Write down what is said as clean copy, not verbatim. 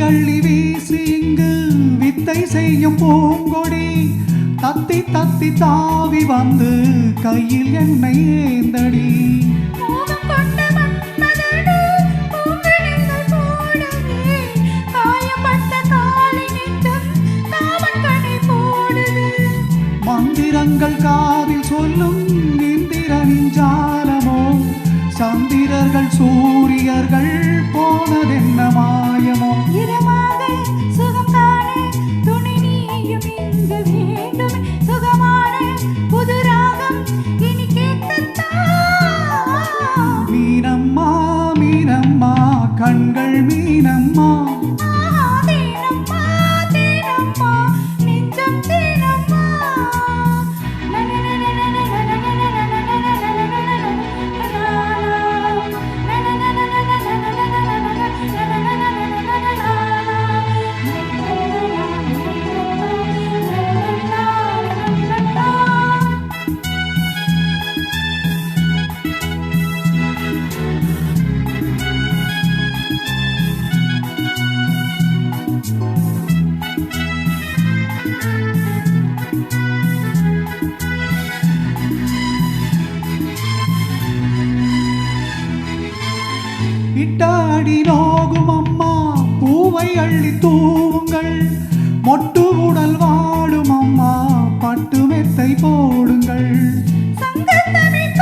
அள்ளி வீசி இங்கு வித்தை செய்யும் பூங்கொடி தத்தி தத்தி தாவி வந்து கையில் என்னை ஏந்தடி. மந்திரங்கள் காதில் சொல்லும் இந்திரனின் ஜாலமோ சந்திரர்கள் சூரியர்கள் போனதென்ன மாயமோ. இரமாக சுகம் காண துணை நீயும் இங்கு வேண்டும். சுகமான புது ராகம் இனி கேட்கத்தான். மீனம்மா மீனம்மா கண்கள் மீனம்மா. தேனம்மா தேனம்மா நெஞ்சம் தேனம்மா. இட்டாடி நோகும் அம்மா பூவை அள்ளி தூவுங்கள். மொட்டு உடல் வாடும் அம்மா பட்டு மெத்தை போடுங்கள். சங்கத்தமிழ்